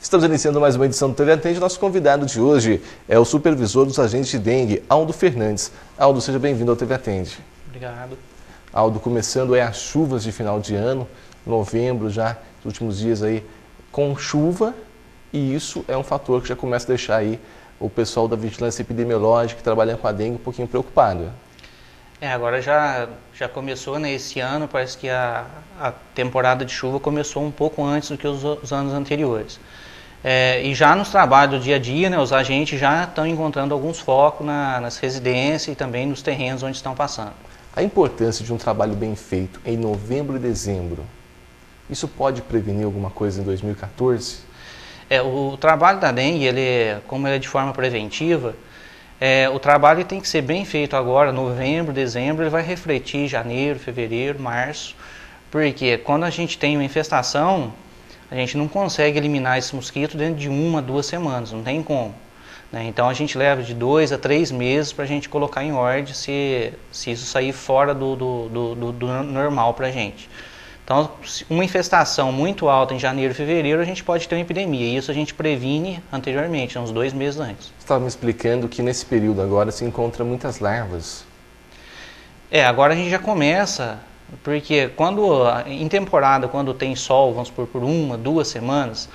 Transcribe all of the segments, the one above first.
Estamos iniciando mais uma edição do TV Atende. Nosso convidado de hoje é o supervisor dos agentes de dengue, Aldo Fernandes. Aldo, seja bem-vindo ao TV Atende. Obrigado. Aldo, começando as chuvas de final de ano, novembro já, os últimos dias aí com chuva, e isso é um fator que já começa a deixar aí o pessoal da vigilância epidemiológica que trabalha com a dengue um pouquinho preocupado. Agora já começou, né? Esse ano parece que a temporada de chuva começou um pouco antes do que os anos anteriores. E já nos trabalhos do dia a dia, né, os agentes já estão encontrando alguns focos nas residências e também nos terrenos onde estão passando. A importância de um trabalho bem feito em novembro e dezembro, isso pode prevenir alguma coisa em 2014? O trabalho da dengue, como ele é de forma preventiva, o trabalho tem que ser bem feito agora, novembro, dezembro, ele vai refletir janeiro, fevereiro, março, porque quando a gente tem uma infestação, a gente não consegue eliminar esse mosquito dentro de 1 a 2 semanas, não tem como. Né? Então a gente leva de 2 a 3 meses para a gente colocar em ordem se isso sair fora do normal para a gente. Então, uma infestação muito alta em janeiro e fevereiro, a gente pode ter uma epidemia. E isso a gente previne anteriormente, uns 2 meses antes. Você estava me explicando que nesse período agora se encontra muitas larvas. Agora a gente já começa, porque em temporada, quando tem sol, vamos supor, por 1, 2 semanas,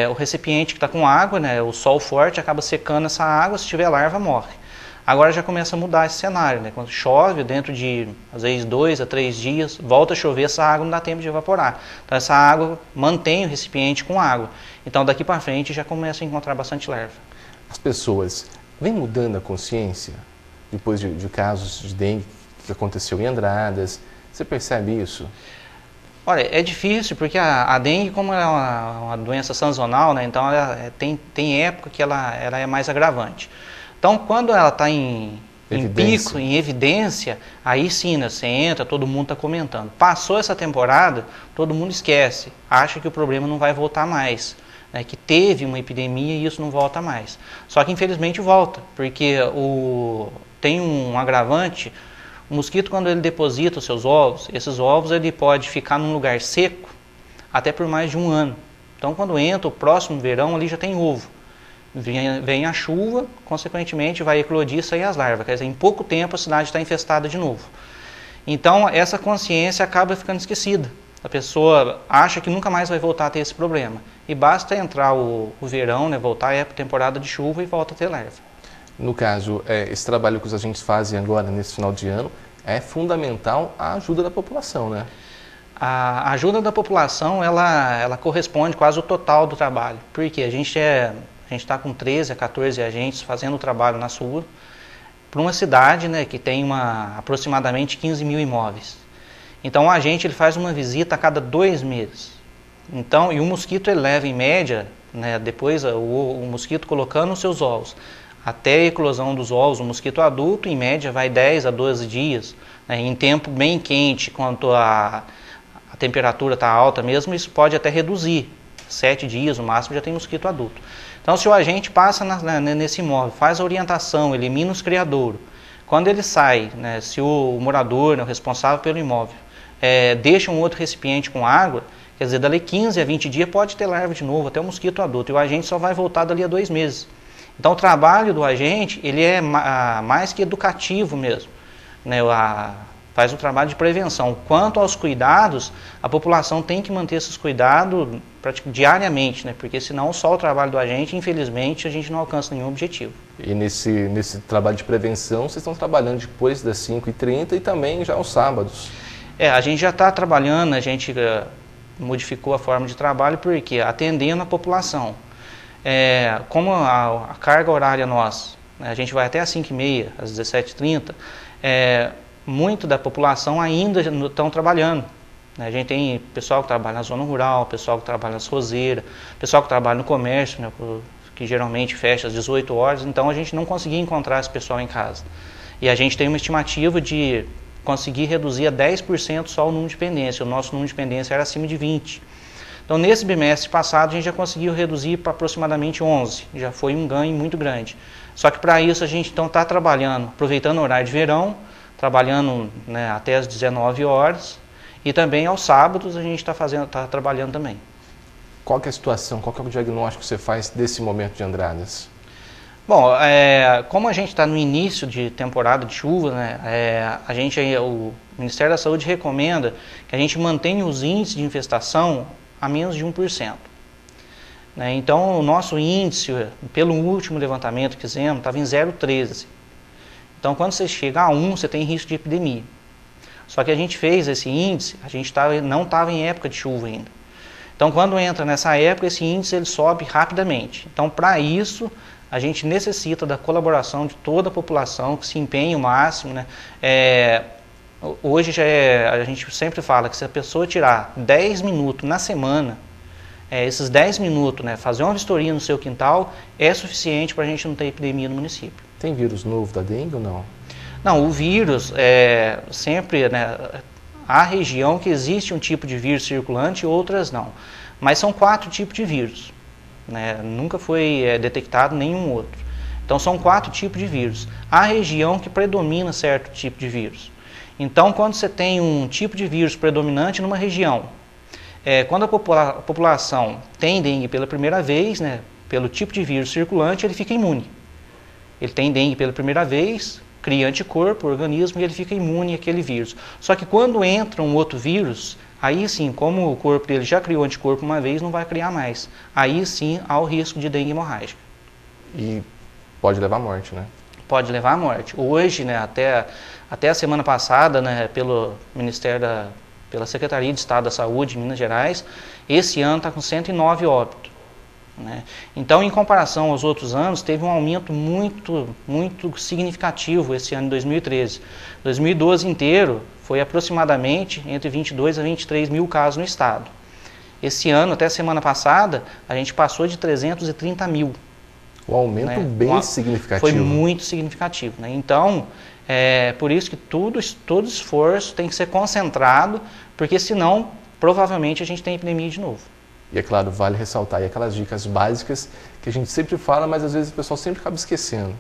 o recipiente que está com água, né, o sol forte acaba secando essa água, se tiver larva, morre. Agora já começa a mudar esse cenário, né? Quando chove, dentro de, às vezes, 2 a 3 dias, volta a chover, essa água não dá tempo de evaporar. Então essa água mantém o recipiente com água. Então daqui para frente já começa a encontrar bastante larva. As pessoas vêm mudando a consciência depois de casos de dengue que aconteceu em Andradas? Você percebe isso? Olha, é difícil porque a dengue, como é uma doença sazonal, né? Então ela tem época que ela é mais agravante. Então, quando ela está em pico, em evidência, aí sim, né, você entra, todo mundo está comentando. Passou essa temporada, todo mundo esquece, acha que o problema não vai voltar mais, né, que teve uma epidemia e isso não volta mais. Só que, infelizmente, volta, porque tem um agravante, o mosquito, quando ele deposita os seus ovos, esses ovos ele pode ficar num lugar seco até por mais de 1 ano. Então, quando entra o próximo verão, ali já tem ovo. Vem a chuva, consequentemente vai eclodir e sair as larvas. Quer dizer, em pouco tempo a cidade está infestada de novo. Então essa consciência acaba ficando esquecida. A pessoa acha que nunca mais vai voltar a ter esse problema. E basta entrar o verão, né, voltar a temporada de chuva e volta a ter larva. No caso, esse trabalho que os agentes fazem agora nesse final de ano, é fundamental a ajuda da população, né? A ajuda da população, ela corresponde quase ao total do trabalho. Porque a gente está com 13 a 14 agentes fazendo o trabalho na rua para uma cidade, né, que tem aproximadamente 15 mil imóveis. Então o agente ele faz uma visita a cada 2 meses. Então, e o mosquito ele leva em média, né, depois o mosquito colocando os seus ovos, até a eclosão dos ovos, o mosquito adulto em média vai 10 a 12 dias. Né, em tempo bem quente, quanto a temperatura está alta mesmo, isso pode até reduzir. 7 dias, no máximo, já tem mosquito adulto. Então, se o agente passa nesse imóvel, faz a orientação, elimina os criadouros, quando ele sai, né, se o morador, né, o responsável pelo imóvel, deixa um outro recipiente com água, quer dizer, dali 15 a 20 dias pode ter larva de novo, até o mosquito adulto, e o agente só vai voltar dali a 2 meses. Então, o trabalho do agente, ele é mais que educativo mesmo, né, faz um trabalho de prevenção. Quanto aos cuidados, a população tem que manter esses cuidados diariamente, né? Porque senão só o trabalho do agente, infelizmente, a gente não alcança nenhum objetivo. E nesse trabalho de prevenção, vocês estão trabalhando depois das 5h30 e também já aos sábados? A gente já está trabalhando, a gente modificou a forma de trabalho porque atendendo a população. Como a carga horária nossa, né, a gente vai até às 5h30, às 17h30, muito da população ainda estão trabalhando. A gente tem pessoal que trabalha na zona rural, pessoal que trabalha nas roseiras, pessoal que trabalha no comércio, né, que geralmente fecha às 18 horas, então a gente não conseguia encontrar esse pessoal em casa. E a gente tem uma estimativa de conseguir reduzir a 10% só o número de pendência. O nosso número de pendência era acima de 20. Então, nesse bimestre passado, a gente já conseguiu reduzir para aproximadamente 11. Já foi um ganho muito grande. Só que para isso a gente então está trabalhando, aproveitando o horário de verão, trabalhando, né, até as 19 horas E também aos sábados a gente está trabalhando também. Qual que é a situação, qual que é o diagnóstico que você faz desse momento de Andradas? Bom, como a gente está no início de temporada de chuva, né, o Ministério da Saúde recomenda que a gente mantenha os índices de infestação a menos de 1%. Né, então, o nosso índice, pelo último levantamento que fizemos, estava em 0,13. Então, quando você chega a 1, você tem risco de epidemia. Só que a gente fez esse índice, não estava em época de chuva ainda. Então, quando entra nessa época, esse índice ele sobe rapidamente. Então, para isso, a gente necessita da colaboração de toda a população, que se empenhe o máximo. Né? Hoje a gente sempre fala que se a pessoa tirar 10 minutos na semana, esses 10 minutos, né, fazer uma vistoria no seu quintal, é suficiente para a gente não ter epidemia no município. Tem vírus novo da dengue ou não? Não, o vírus, sempre, né, há região que existe um tipo de vírus circulante e outras não. Mas são 4 tipos de vírus. Né? Nunca foi detectado nenhum outro. Então são 4 tipos de vírus. Há região que predomina certo tipo de vírus. Então quando você tem um tipo de vírus predominante numa região, quando a população tem dengue pela primeira vez, né, pelo tipo de vírus circulante, ele fica imune. Ele tem dengue pela primeira vez, cria anticorpo, o organismo, e ele fica imune àquele vírus. Só que quando entra um outro vírus, aí sim, como o corpo dele já criou anticorpo uma vez, não vai criar mais. Aí sim há o risco de dengue hemorrágica. E pode levar à morte, né? Pode levar à morte. Hoje, né, até a semana passada, né, pelo pela Secretaria de Estado da Saúde de Minas Gerais, esse ano está com 109 óbitos. Né? Então, em comparação aos outros anos, teve um aumento muito significativo esse ano de 2013. 2012 inteiro foi aproximadamente entre 22 a 23 mil casos no estado. Esse ano, até semana passada, a gente passou de 330 mil. Um aumento, né, bem significativo. Foi muito significativo. Né? Então, por isso que todo esforço tem que ser concentrado, porque senão, provavelmente, a gente tem epidemia de novo. E é claro, vale ressaltar aí aquelas dicas básicas que a gente sempre fala, mas às vezes o pessoal sempre acaba esquecendo.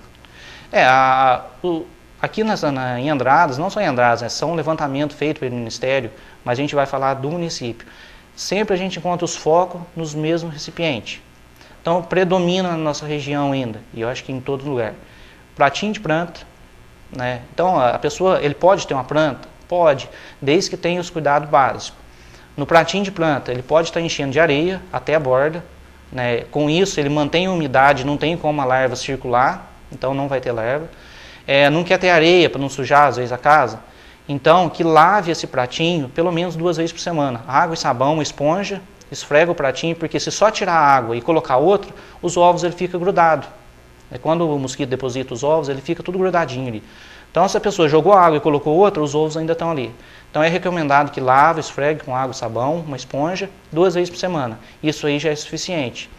Aqui em Andradas, não só em Andradas, né, são um levantamento feito pelo Ministério, mas a gente vai falar do município. Sempre a gente encontra os focos nos mesmos recipientes. Então, predomina na nossa região ainda, e eu acho que em todo lugar. Pratinho de planta, né? Então, a pessoa, ele pode ter uma planta? Pode, desde que tenha os cuidados básicos. No pratinho de planta, ele pode estar enchendo de areia até a borda, né? Com isso, ele mantém a umidade, não tem como a larva circular, então não vai ter larva. Não quer ter areia para não sujar, às vezes, a casa. Então, que lave esse pratinho pelo menos 2 vezes por semana. Água e sabão, uma esponja, esfrega o pratinho, porque se só tirar a água e colocar outro, os ovos ele fica grudado. Quando o mosquito deposita os ovos, ele fica tudo grudadinho ali. Então, se a pessoa jogou água e colocou outra, os ovos ainda estão ali. Então, é recomendado que lave, esfregue com água e sabão, uma esponja, 2 vezes por semana. Isso aí já é suficiente.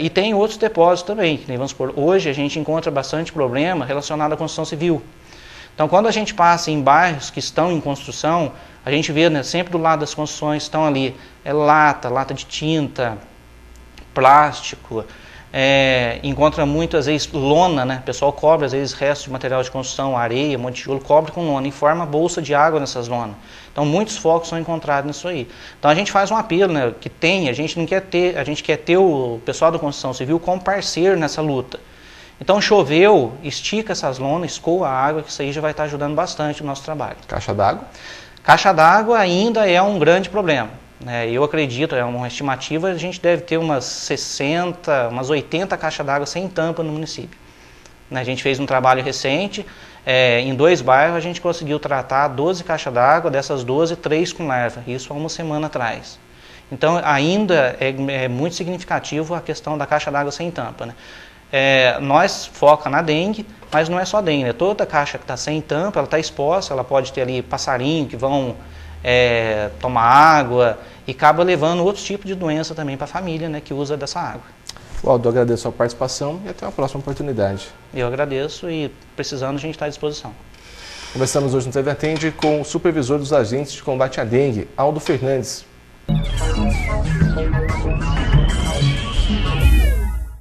E tem outros depósitos também, que nem vamos supor, hoje a gente encontra bastante problema relacionado à construção civil. Então, quando a gente passa em bairros que estão em construção, a gente vê, né, sempre do lado das construções estão ali lata de tinta, plástico, encontra muito, às vezes, lona, né? O pessoal cobre, às vezes, restos de material de construção, areia, monte de tijolo, cobre com lona e forma bolsa de água nessas lonas. Então, muitos focos são encontrados nisso aí. Então, a gente faz um apelo, né, a gente quer ter o pessoal da construção civil como parceiro nessa luta. Então, choveu, estica essas lonas, escoa a água, que isso aí já vai estar ajudando bastante o nosso trabalho. Caixa d'água? Caixa d'água ainda é um grande problema. Eu acredito, é uma estimativa, a gente deve ter umas 60, umas 80 caixas d'água sem tampa no município. A gente fez um trabalho recente, em 2 bairros a gente conseguiu tratar 12 caixas d'água, dessas 12, 3 com larva, isso há uma semana atrás. Então ainda é muito significativo a questão da caixa d'água sem tampa. Né? Nós foca na dengue, mas não é só dengue, né? Toda caixa que está sem tampa, ela está exposta, ela pode ter ali passarinho que vão tomar água e acaba levando outros tipos de doença também para a família, né, que usa dessa água. Waldo, eu agradeço a sua participação e até uma próxima oportunidade. Eu agradeço e precisando a gente está à disposição. Conversamos hoje no TV Atende com o supervisor dos agentes de combate à dengue, Aldo Fernandes.